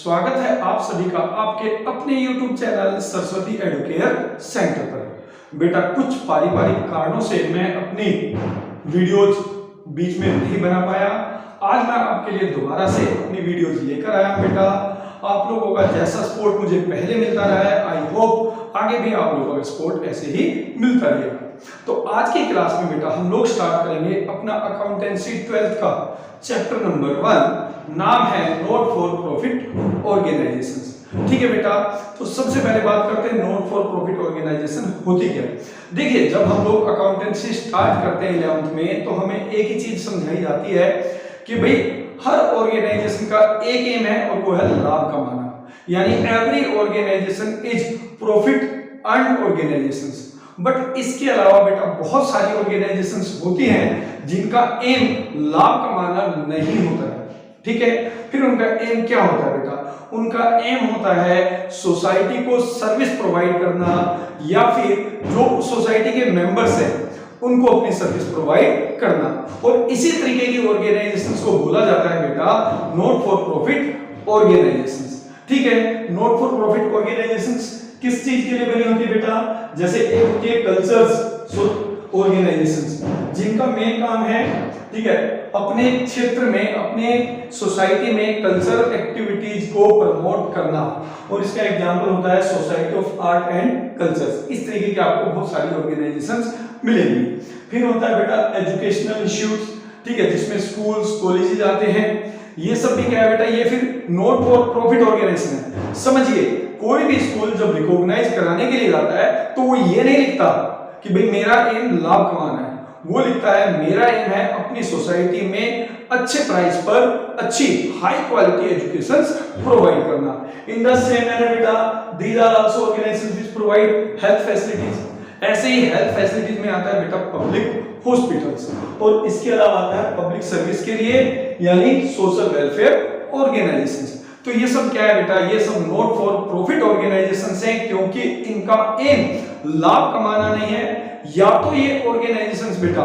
स्वागत है आप सभी का आपके अपने YouTube channel Saraswati Educare centre पर। बेटा कुछ पारिवारिक कारणों से मैं अपनी वीडियोज बीच में नहीं बना पाया। आज मैं आपके लिए दोबारा से अपनी वीडियोज लेकर आया। बेटा आप लोगों का जैसा सपोर्ट मुझे पहले मिलता रहा है, आई होप आगे भी आप लोगों का सपोर्ट ऐसे ही मिलता रहेगा। तो आज की क्लास में बेटा हम लोग स्टार्ट करेंगे अपना अकाउंटेंसी 12th का चैप्टर नंबर 1, नाम है नॉट फॉर प्रॉफिट ऑर्गेनाइजेशंस। ठीक है बेटा, तो सबसे पहले बात करते हैं नॉट फॉर प्रॉफिट ऑर्गेनाइजेशन होती क्या है। देखिए जब हम लोग अकाउंटेंसी स्टार्ट करते हैं 11th में तो हमें एक ही चीज समझाई जाती है कि भाई हर ऑर्गेनाइजेशन का एक एम है और वो है लाभ कमाना, यानी every organisation is profit earn organisations. But इसके अलावा बेटा बहुत सारी ऑर्गेनाइजेशंस होती हैं जिनका एम लाभ कमाना नहीं होता है। ठीक है, फिर उनका एम क्या होता है बेटा? उनका एम होता है सोसाइटी को सर्विस प्रोवाइड करना, या फिर जो सोसाइटी के मेंबर्स हैं उनको अपनी सर्विस प्रोवाइड करना। और इसी तरीके की ऑर्गेनाइजेशंस को बोला जाता है बेटा नॉट फॉर प्रॉफिट ऑर्गेनाइजेशंस। ठीक है, नॉट फॉर प्रॉफिट ऑर्गेनाइजेशंस किस चीज के लिए बनी होती है बेटा? जैसे एक होती है कल्चर्स ऑर्गेनाइजेशंस, जिनका मेन काम है, ठीक है, अपने क्षेत्र में अपने सोसाइटी में कल्चरल एक्टिविटीज को प्रमोट करना। और इसका एग्जांपल होता है society of art and cultures. इस तरीके के आपको बहुत सारी ऑर्गेनाइजेशंस मिलेंगी। फिर होता है बेटा एजुकेशनल इंस्टीट्यूट्स, ठीक है, जिसमें स्कूल्स कॉलेजेस आते हैं। ये सब भी क्या है बेटा? ये फिर नॉट फॉर प्रॉफिट ऑर्गेनाइजेशन है। समझिए कोई भी स्कूल जब रिकॉग्नाइज कराने के लिए जाता है तो वो ये नहीं लिखता कि भाई मेरा एम लाभ कमाना है, वो लिखता है मेरा एम है अपनी सोसाइटी में अच्छे प्राइस पर अच्छी हाई क्वालिटी एजुकेशंस प्रोवाइड करना। इन द सेम मैनर बेटा these are also organisations which provide health facilities. ऐसे ही हेल्थ फैसिलिटीज में आता है बेटा पब्लिक हॉस्पिटल्स, और इसके अलावा आता है पब्लिक सर्विस के लिए यानी सोशल वेलफेयर ऑर्गेनाइजेशंस। तो ये सब क्या है बेटा? ये सब नॉट फॉर प्रॉफिट ऑर्गेनाइजेशंस हैं, क्योंकि इनका एम लाभ कमाना नहीं है। या तो ये ऑर्गेनाइजेशंस बेटा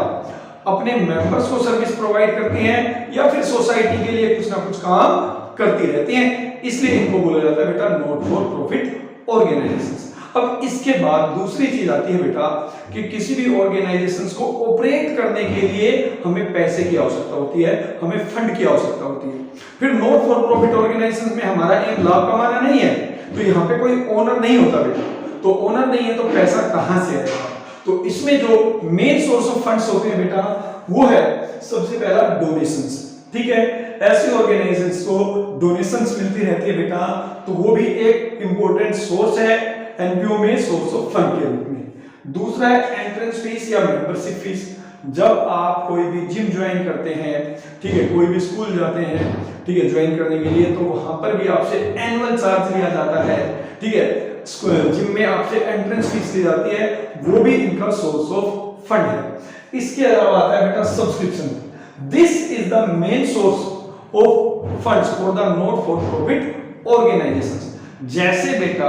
अपने मेंबर्स को सर्विस प्रोवाइड करती हैं या फिर सोसाइटी के लिए कुछ ना कुछ काम करती रहती हैं, इसलिए इनको बोला जाता है बेटा नॉट फॉर प्रॉफिट ऑर्गेनाइजेशंस। अब इसके बाद दूसरी चीज आती है बेटा कि किसी भी ऑर्गेनाइजेशंस को ऑपरेट करने के लिए हमें पैसे की आवश्यकता होती है, हमें फंड की आवश्यकता होती है। फिर नॉट फॉर प्रॉफिट ऑर्गेनाइजेशंस में हमारा एम लाभ कमाना नहीं है, तो यहाँ पे कोई ओनर नहीं होता बेटा। तो ओनर नहीं है तो पैसा कहां से आएगा? तो इसमें जो मेन सोर्स ऑफ फंड्स होते हैं बेटा वो है सबसे पहला डोनेशंस। ठीक है, ऐसे ऑर्गेनाइजेशंस को डोनेशंस मिलती रहती है बेटा, तो वो भी एक इंपॉर्टेंट सोर्स है एनपीओ में सोर्स ऑफ फंड के रूप में। दूसरा है एंट्रेंस फीस या मेंबरशिप फीस। जब आप कोई भी जिम ज्वाइन करते हैं, ठीक है, कोई भी स्कूल जाते हैं, ठीक है, ज्वाइन करने के लिए, तो वहां पर भी आपसे एनुअल चार्ज लिया जाता है। ठीक है, जिम में आपसे एंट्रेंस फीस ली जाती है, वो भी इनका सोर्स ऑफ फंड है। इसके अलावा आता है बेटा subscription. This is the main source of funds for the not for profit organisations. जैसे बेटा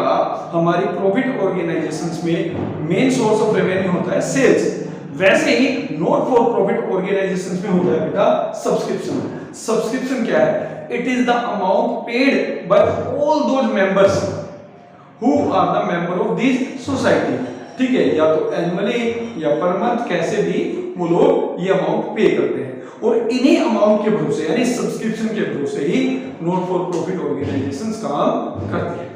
हमारी प्रॉफिट ऑर्गेनाइजेशंस में मेन सोर्स ऑफ रेवेन्यू होता है सेल्स, वैसे ही नॉट फॉर प्रॉफिट ऑर्गेनाइजेशंस में होता है बेटा सब्सक्रिप्शन। सब्सक्रिप्शन क्या है? It is the amount paid by all those members who are the member of this society. ठीक है, या तो एनुअली या पर मंथ, कैसे भी वो लोग ये अमाउंट पे करते हैं, और इन्हीं अमाउंट के भरोसे यानी सब्सक्रिप्शन के भरोसे ही नॉट फॉर प्रॉफिट ऑर्गेनाइजेशंस काम करती है।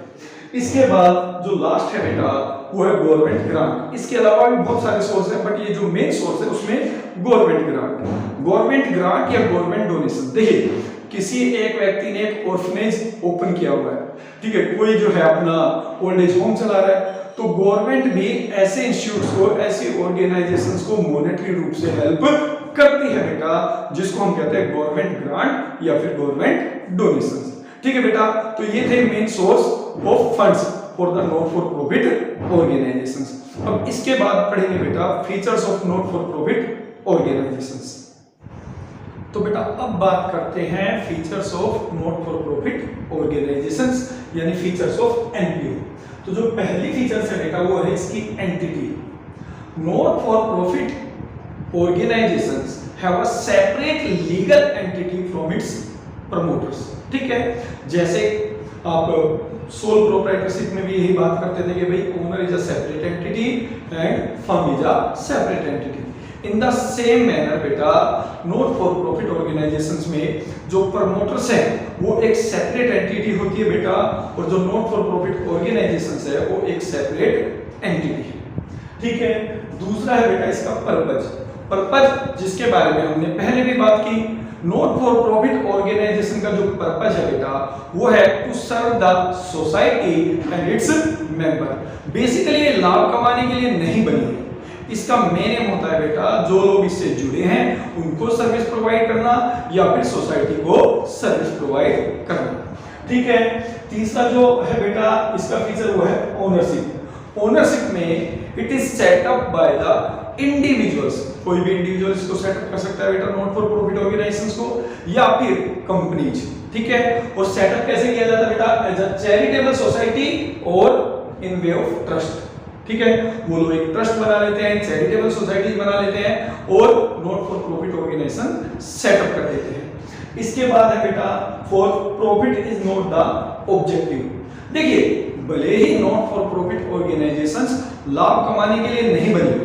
इसके बाद जो लास्ट है बेटा वो है गवर्नमेंट ग्रांट। इसके अलावा भी बहुत सारे सोर्स हैं, बट ये जो मेन सोर्स है उसमें गवर्नमेंट ग्रांट। गवर्नमेंट ग्रांट या गवर्नमेंट डोनेशन। देखिए किसी एक व्यक्ति ने एक ऑर्फनेज ओपन किया हुआ है, ठीक है, कोई जो है अपना ओल्ड एज होम चला रहा है, तो गवर्नमेंट भी ऐसे इंस्टीट्यूट्स को, ऐसी ऑर्गेनाइजेशंस को मॉनेटरी रूप से हेल्प करती है बेटा, जिसको हम कहते हैं गवर्नमेंट ग्रांट या फिर गवर्नमेंट डोनेशंस। ठीक है बेटा, तो ये थे main source of funds for the not for profit organisations. अब इसके बाद पढ़ेंगे बेटा features of not for profit organisations. तो बेटा अब बात करते हैं features of not for profit organisations यानी फीचर्स ऑफ एनपीओ। तो जो पहली फीचर्स है बेटा वो है इसकी entity. Not for profit organisations have a separate legal entity from its promoters. ठीक है, जैसे आप सोल प्रोप्राइटरशिप में भी यही बात करते थे कि भाई owner is a separate entity and firm is a separate entity. In the same manner बेटा नॉट फॉर प्रॉफिट ऑर्गेनाइजेशंस में जो प्रमोटर्स हैं वो एक सेपरेट एंटिटी होती है बेटा, और जो नॉट फॉर प्रॉफिट ऑर्गेनाइजेशंस है वो एक सेपरेट एंटिटी है। ठीक है, दूसरा है बेटा इसका पर्पज। पर्पज जिसके बारे में हमने पहले भी बात की, नॉट फॉर प्रॉफिट ऑर्गेनाइजेशन का जो पर्पज है बेटा वो है to serve the society and its member. Basically ये लाभ कमाने के लिए नहीं बनी है, इसका मेन एम होता है बेटा जो लोग इससे जुड़े हैं उनको सर्विस प्रोवाइड करना या फिर सोसाइटी को सर्विस प्रोवाइड करना। ठीक है, तीसरा जो है बेटा इसका फीचर वो है ओनरशिप। ओनरशिप में it is set up by the individuals, कोई भी इंडिविजुअल इसको सेटअप कर सकता है बेटा नॉट फॉर प्रॉफिट ऑर्गेनाइजेशंस को, या फिर कंपनीज। ठीक है, और सेटअप कैसे किया जाता है बेटा, एज अ चैरिटेबल सोसाइटी और इन वे ऑफ ट्रस्ट। ठीक है, वो लोग एक ट्रस्ट बना लेते हैं, चैरिटेबल सोसाइटी बना लेते हैं और not for profit organisation set up कर देते हैं। इसके बाद है बेटा for profit is not the objective. देखिए भले ही नॉट फॉर प्रॉफिट ऑर्गेनाइजेशंस लाभ कमाने के लिए नहीं बनी,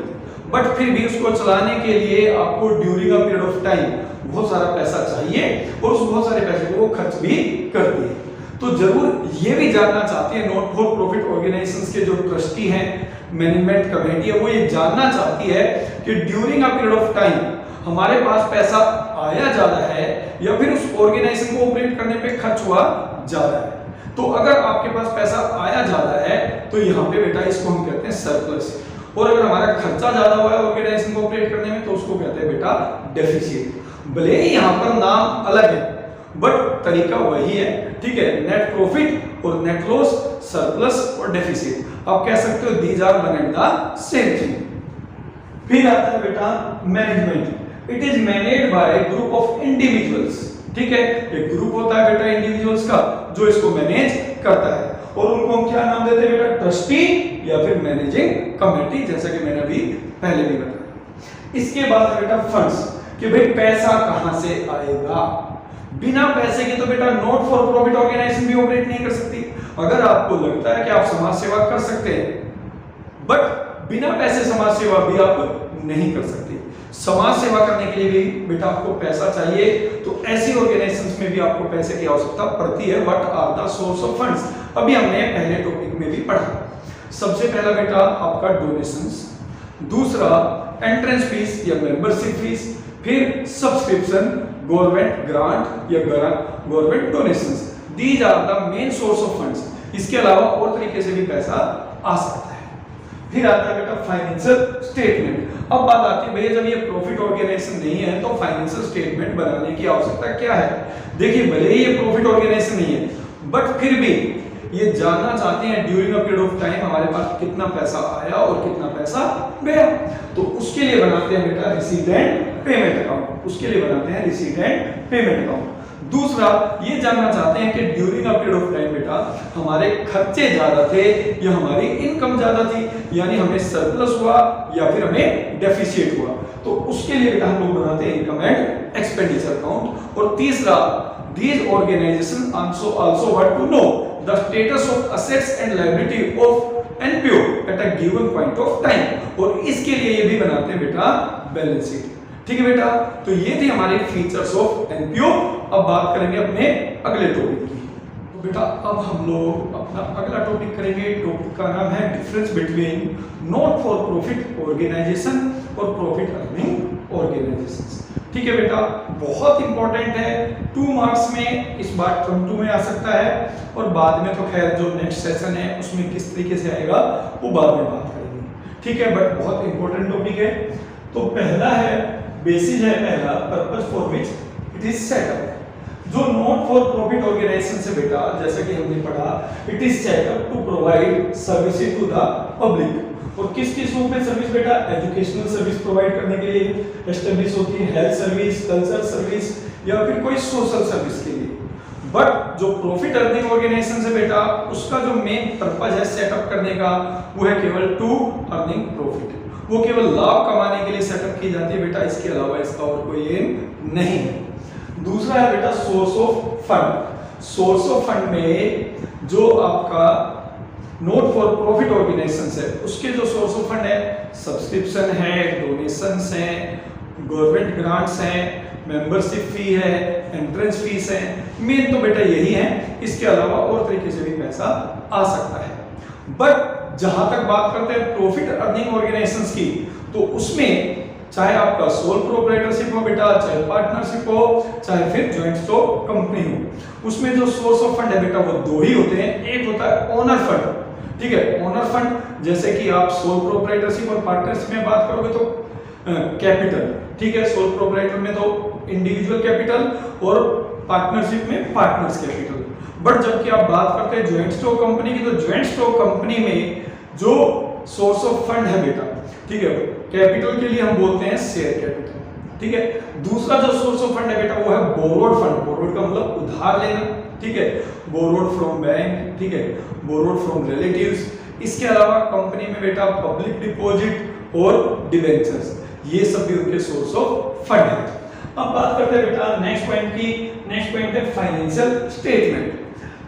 बट फिर भी उसको चलाने के लिए आपको during a period of time बहुत सारा पैसा चाहिए और उस बहुत सारे पैसे को वो खर्च भी करती है। तो जरूर ये भी जानना चाहती है नॉट फॉर प्रॉफिट ऑर्गेनाइजेशंस के जो ट्रस्टी हैं, मैनेजमेंट कमेटी है, वो ये जानना चाहती है कि during a period of time हमारे पास पैसा आया ज्यादा है या फिर उस ऑर्गेनाइजेशन को ऑपरेट करने पे खर्च हुआ ज्यादा है। तो अगर आपके पास पैसा आया ज्यादा है तो यहाँ पे बेटा इसको हम कहते हैं सरप्लस, और अगर हमारा खर्चा ज्यादा हुआ है ऑर्गेनाइजेशन को ऑपरेट करने में तो उसको कहते हैं बेटा डेफिसिट। भले ही यहाँ पर नाम अलग है बट तरीका वही है। ठीक है, नेट प्रॉफिट और नेट लॉस, सरप्लस और डेफिसिट आप कह सकते हो these are one and the same thing. फिर आता है बेटा management. It is managed by group of individuals. ठीक है, एक ग्रुप होता है बेटा इंडिविजुअल्स का जो इसको मैनेज करता है, और उनको हम क्या नाम देते हैं बेटा, ट्रस्टी या फिर मैनेजिंग कमेटी, जैसा कि मैंने अभी पहले भी बताया। इसके बाद बेटा फंड्स, कि भाई पैसा कहां से आएगा। बिना पैसे के तो बेटा नॉट फॉर प्रॉफिट ऑर्गेनाइजेशन भी ऑपरेट नहीं कर सकती। अगर आपको लगता है कि आप समाज सेवा कर सकते हैं बट बिना पैसे समाज सेवा भी आप नहीं कर सकते, समाज सेवा करने के लिए भी बेटा आपको पैसा चाहिए, तो ऐसी ऑर्गेनाइजेशंस में भी आपको पैसे की आवश्यकता पड़ती है। What are the source of funds, अभी हमने पहले टॉपिक में भी पढ़ा। सबसे पहला बेटा आपका डोनेशंस, दूसरा एंट्रेंस फीस या मेंबरशिप फीस, फिर सब्सक्रिप्शन, गवर्नमेंट ग्रांट या government donations. These are the main source of funds. इसके अलावा और तरीके से भी पैसा आ सकता है। फिर आता है बेटा फाइनेंशियल स्टेटमेंट। अब बात आती है भैया जब ये प्रॉफिट ऑर्गेनाइजेशन नहीं है तो फाइनेंशियल स्टेटमेंट बनाने की आवश्यकता क्या है। देखिए भले ही ये प्रॉफिट ऑर्गेनाइजेशन नहीं है बट फिर भी ये जानना चाहते हैं during a period of time हमारे पास कितना पैसा आया और कितना पैसा गया, तो उसके लिए बनाते हैं बेटा रिसीट एंड पेमेंट अकाउंट। उसके लिए बनाते हैं रिसीट एंड पेमेंट अकाउंट। दूसरा ये जानना चाहते हैं कि during a period of time बेटा हमारे खर्चे ज्यादा थे या हमारी इनकम ज्यादा थी, यानी हमें सरप्लस हुआ या फिर हमें डेफिसिट हुआ, तो उसके लिए बेटा हम लोग बनाते हैं इनकम एंड एक्सपेंडिचर अकाउंट। और तीसरा these organization also want to know the status of assets and liability of NPO at a given point of time, और इसके लिए ये भी बनाते हैं बेटा बैलेंस शीट। ठीक है बेटा, तो ये थी हमारे फीचर्स ऑफ एनपीओ। अब बात करेंगे अपने अगले टॉपिक की। तो बेटा अब हम लोग अपना अगला टॉपिक करेंगे। टॉपिक का नाम है difference between not for profit organisation और प्रॉफिट अर्निंग ऑर्गेनाइजेशंस। ठीक है बेटा, बहुत इंपॉर्टेंट है, 2 मार्क्स में इस बार टर्म 2 में आ सकता है, और बाद में तो खैर जो नेक्स्ट सेशन है उसमें किस तरीके से आएगा वो बाद में बात करेंगे। ठीक है, बट बहुत इंपॉर्टेंट टॉपिक है। तो पहला है बेसिस है, पहला purpose for which it is set up. जो नॉट फॉर प्रॉफिट ऑर्गेनाइजेशन से बेटा जैसा कि हमने पढ़ा, it is set up to provide services to the public. और किस किस रूप में सर्विस बेटा, एजुकेशनल सर्विस प्रोवाइड करने के लिए एस्टेब्लिश होती है, हेल्थ सर्विस, कल्चर सर्विस या फिर कोई सोशल सर्विस के लिए। बट जो प्रॉफिट अर्निंग ऑर्गेनाइजेशन से बेटा उसका जो मेन पर्पस है सेटअप करने का वो है केवल टू अर्निंग प्रॉफिट, वो केवल लाभ कमाने के लिए सेटअप की जाती है बेटा, इसके अलावा इसका और कोई एम नहीं है। दूसरा है बेटा source of fund. Source of fund में जो आपका नॉट फॉर प्रॉफिट ऑर्गेनाइजेशन है उसके जो सोर्स ऑफ फंड है, सब्सक्रिप्शन है, डोनेशंस हैं, गवर्नमेंट ग्रांट्स हैं, मेंबरशिप फी है, एंट्रेंस फीस है, मेन तो बेटा यही है। इसके अलावा और तरीके से भी पैसा आ सकता है। बट जहां तक बात करते हैं प्रॉफिट अर्निंग ऑर्गेनाइजेशंस की, तो उसमें चाहे आपका सोल प्रोप्राइटरशिप हो बेटा, चाहे पार्टनरशिप हो, चाहे फिर ज्वाइंट स्टॉक कंपनी हो, उसमें जो सोर्स ऑफ फंड है बेटा वो दो ही होते हैं। एक होता है ओनर फंड, ठीक है, ओनर फंड, जैसे कि आप सोल प्रोप्राइटरशिप और पार्टनरशिप में बात करोगे तो कैपिटल, ठीक है, सोल प्रोप्राइटर में तो इंडिविजुअल कैपिटल और पार्टनरशिप में पार्टनर्स कैपिटल। बट जबकि आप बात करते हैं ज्वाइंट स्टॉक कंपनी की, तो ज्वाइंट स्टॉक कंपनी में जो सोर्स ऑफ फंड है बेटा, ठीक है, कैपिटल के लिए हम बोलते हैं शेयर कैपिटल, ठीक है। दूसरा जो सोर्स ऑफ फंड है बेटा वो है बोरोड फंड। बोरोड का मतलब उधार लेना, ठीक है, बोरोड फ्रॉम बैंक, ठीक है, बोरोड फ्रॉम रिलेटिव्स। इसके अलावा कंपनी में बेटा पब्लिक डिपॉजिट और डिबेंचर्स, ये सब भी उनके सोर्स ऑफ फंड है। अब बात करते हैं बेटा नेक्स्ट पॉइंट की। नेक्स्ट पॉइंट है financial statement.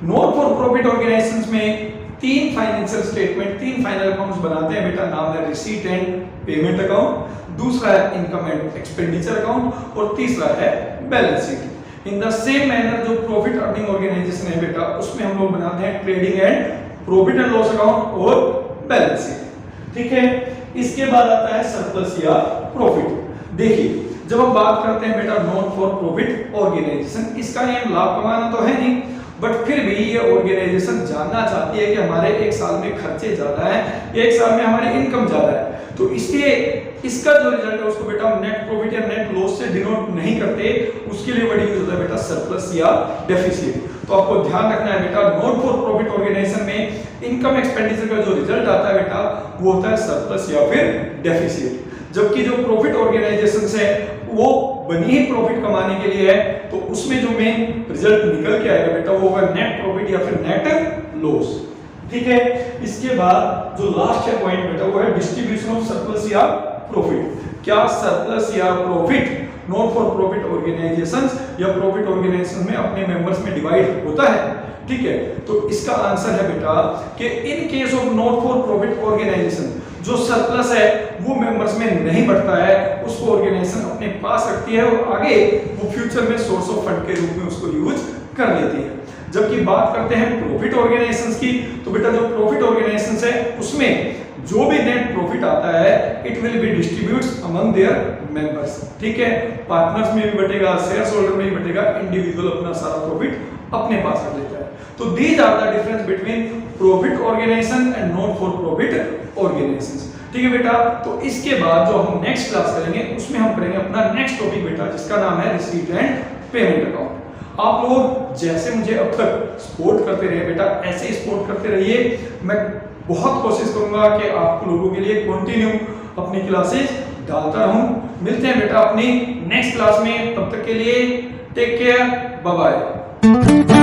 Not for profit organisations में तीन फाइनेंशियल स्टेटमेंट, तीन फाइनल अकाउंट्स बनाते हैं बेटा। नाम है रिसीट एंड पेमेंट अकाउंट, दूसरा है इनकम एंड एक्सपेंडिचर अकाउंट और तीसरा है balance sheet. In the same manner जो प्रॉफिट अर्निंग ऑर्गेनाइजेशन है बेटा, उसमें हम लोग बनाते हैं trading and profit and loss account और बैलेंस शीट, ठीक है। इसके बाद आता है सरप्लस या प्रॉफिट। देखिए जब हम बात करते हैं बेटा नॉट फॉर प्रॉफिट ऑर्गेनाइजेशन, इसका एम लाभ कमाना तो है नहीं, बट फिर भी ये ऑर्गेनाइजेशन जानना चाहती है कि हमारे एक साल में खर्चे ज्यादा है, एक साल में हमारी इनकम ज्यादा है, तो इसलिए इसका जो रिजल्ट है उसको बेटा हम नेट प्रॉफिट या नेट लॉस से डिनोट नहीं करते, उसके लिए वर्ड यूज होता है बेटा सरप्लस या डेफिसिट। तो आपको ध्यान रखना है बेटा नॉट फॉर प्रॉफिट ऑर्गेनाइजेशन में इनकम एक्सपेंडिचर का जो रिजल्ट आता है बेटा वो होता है सरप्लस या फिर डेफिसिट। जबकि जो प्रॉफिट ऑर्गेनाइजेशंस है वो बनी ही प्रॉफिट कमाने के लिए है, तो उसमें जो मेन रिजल्ट निकल के आएगा बेटा वो होगा नेट प्रॉफिट या फिर नेट लॉस, ठीक है। इसके बाद जो लास्ट है पॉइंट बेटा वो है डिस्ट्रीब्यूशन ऑफ सरप्लस या प्रॉफिट। क्या सरप्लस या profit not for profit organisations या प्रॉफिट ऑर्गेनाइजेशन में अपने मेंबर्स में डिवाइड होता है, ठीक है। तो इसका आंसर है बेटा कि in case of not for profit organisation जो सरप्लस है वो मेंबर्स में नहीं बढ़ता है, उसको ऑर्गेनाइजेशन अपने पास रखती है और आगे वो फ्यूचर में सोर्स ऑफ फंड के रूप में उसको यूज कर लेती है। जबकि बात करते हैं प्रॉफिट ऑर्गेनाइजेशंस की, तो बेटा जो प्रॉफिट ऑर्गेनाइजेशंस है उसमें जो भी नेट प्रॉफिट आता है it will be distributes among there members, ठीक है। पार्टनर्स में भी बटेगा, शेयर होल्डर में भी बटेगा, इंडिविजुअल अपना सारा प्रॉफिट अपने पास रख लेता है। तो these are the difference between profit organisation and not for profit organisations, ठीक है बेटा। तो इसके बाद जो हम नेक्स्ट क्लास करेंगे उसमें हम करेंगे अपना नेक्स्ट टॉपिक बेटा जिसका नाम है रिसीट एंड पेमेंट अकाउंट। आप लोग जैसे मुझे अब तक सपोर्ट करते रहे बेटा ऐसे ही सपोर्ट करते रहिए। मैं बहुत कोशिश करूंगा कि आप लोगों के लिए कंटिन्यू अपनी क्लासेस डालता रहूं। मिलते हैं बेटा अपनी नेक्स्ट क्लास में, तब तक के लिए टेक केयर, बाय बाय।